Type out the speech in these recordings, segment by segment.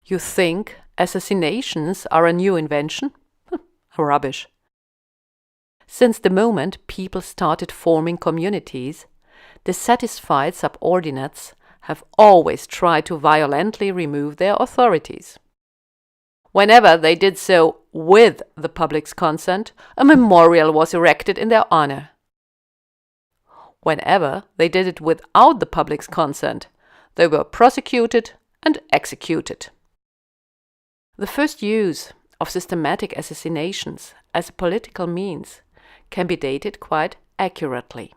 You think assassinations are a new invention? Rubbish. Since the moment people started forming communities, dissatisfied subordinates have always tried to violently remove their authorities. Whenever they did so with the public's consent, a memorial was erected in their honor. Whenever they did it without the public's consent, they were prosecuted and executed. The first use of systematic assassinations as a political means can be dated quite accurately.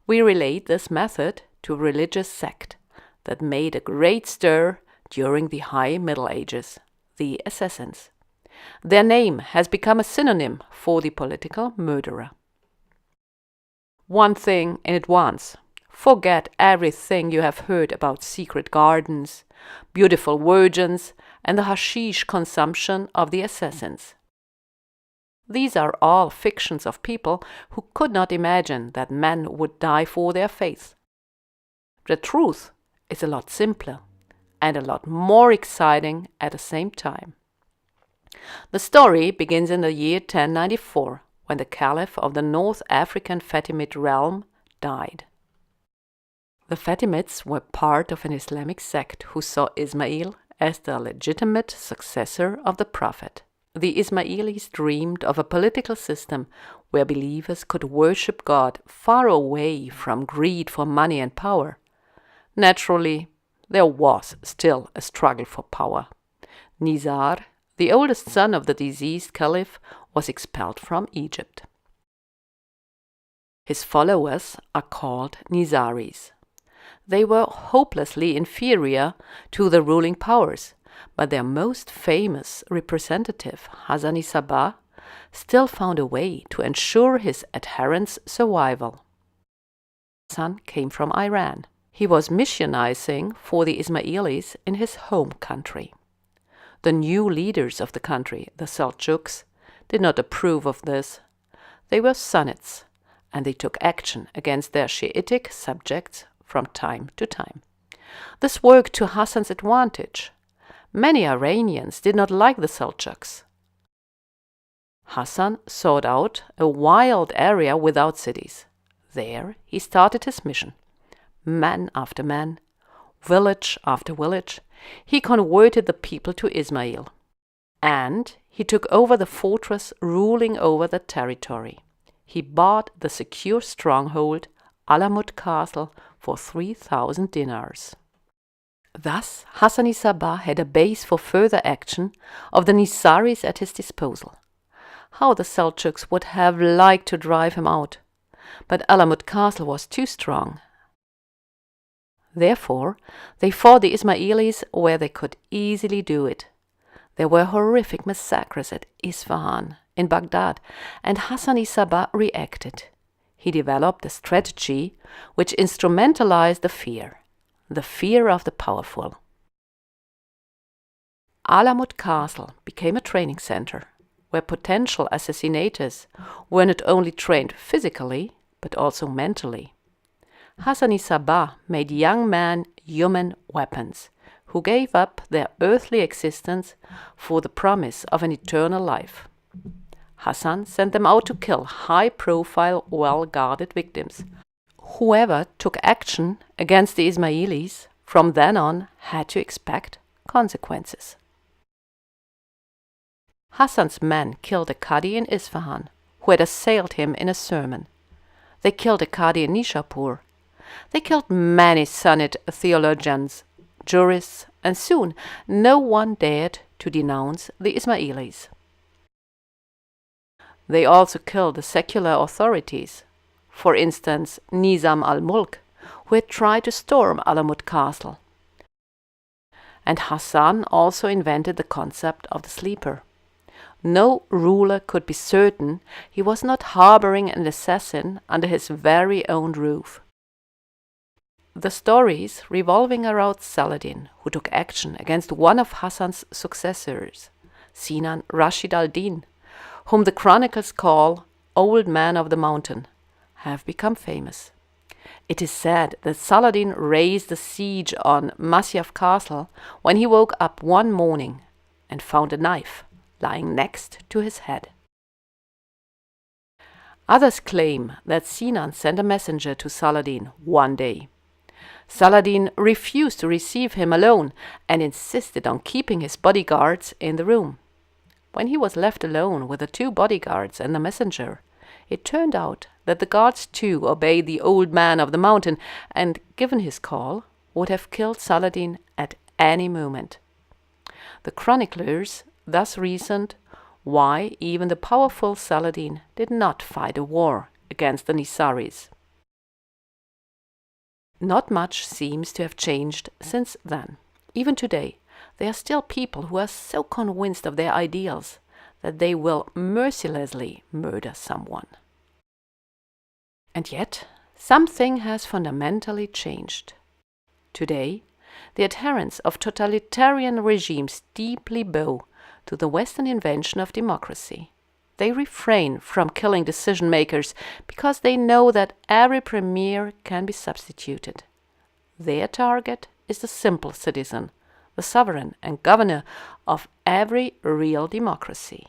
We relate this method to a religious sect that made a great stir during the High Middle Ages, the Assassins. Their name has become a synonym for the political murderer. One thing in advance: forget everything you have heard about secret gardens, beautiful virgins, and the hashish consumption of the assassins. These are all fictions of people who could not imagine that men would die for their faith. The truth is a lot simpler and a lot more exciting at the same time. The story begins in the year 1094, when the Caliph of the North African Fatimid realm died. The Fatimids were part of an Islamic sect who saw Ismail as the legitimate successor of the Prophet. The Ismailis dreamed of a political system where believers could worship God far away from greed for money and power. Naturally, there was still a struggle for power. Nizar, the oldest son of the deceased caliph, was expelled from Egypt. His followers are called Nizaris. They were hopelessly inferior to the ruling powers, but their most famous representative, Hasan-i still found a way to ensure his adherents' survival. Hasan came from Iran. He was missionizing for the Ismailis in his home country. The new leaders of the country, the Seljuks, did not approve of this. They were Sunnites, and they took action against their Shiitic subjects from time to time. This worked to Hasan's advantage. Many Iranians did not like the Seljuks. Hasan sought out a wild area without cities. There he started his mission. Man after man, village after village, he converted the people to Ismail. And he took over the fortress ruling over the territory. He bought the secure stronghold, al-Mulk castle, for 3,000 dinars. Thus, Hasan-i had a base for further action of the Nizaris at his disposal. How the Seljuks would have liked to drive him out, but al-Mulk castle was too strong. Therefore, they fought the Ismailis where they could easily do it. There were horrific massacres at Isfahan, in Baghdad, and Hasan-i reacted. He developed a strategy which instrumentalized the fear of the powerful. Al-Mulk castle became a training center, where potential assassinators were not only trained physically, but also mentally. Hasan-i made young men human weapons, who gave up their earthly existence for the promise of an eternal life. Hasan sent them out to kill high-profile, well-guarded victims. Whoever took action against the Ismailis from then on had to expect consequences. Hasan's men killed a Qadi in Isfahan, who had assailed him in a sermon. They killed a Qadi in Nishapur. They killed many Sunnite theologians, jurists, and soon no one dared to denounce the Ismailis. They also killed the secular authorities, for instance Nizam al-Mulk, who had tried to storm al-Mulk castle. And Hasan also invented the concept of the sleeper. No ruler could be certain he was not harboring an assassin under his very own roof. The stories revolving around Saladin, who took action against one of Hasan's successors, Sinan Rashid al-Din, whom the chronicles call Old Man of the Mountain, have become famous. It is said that Saladin raised the siege on Masyaf Castle when he woke up one morning and found a knife lying next to his head. Others claim that Sinan sent a messenger to Saladin one day. Saladin refused to receive him alone and insisted on keeping his bodyguards in the room. When he was left alone with the 2 bodyguards and the messenger, it turned out that the guards too obeyed the old man of the mountain and, given his call, would have killed Saladin at any moment. The chroniclers thus reasoned why even the powerful Saladin did not fight a war against the Nisaris. Not much seems to have changed since then. Even today, there are still people who are so convinced of their ideals that they will mercilessly murder someone. And yet, something has fundamentally changed. Today, the adherents of totalitarian regimes deeply bow to the Western invention of democracy. They refrain from killing decision makers because they know that every premier can be substituted. Their target is the simple citizen, the sovereign and governor of every real democracy.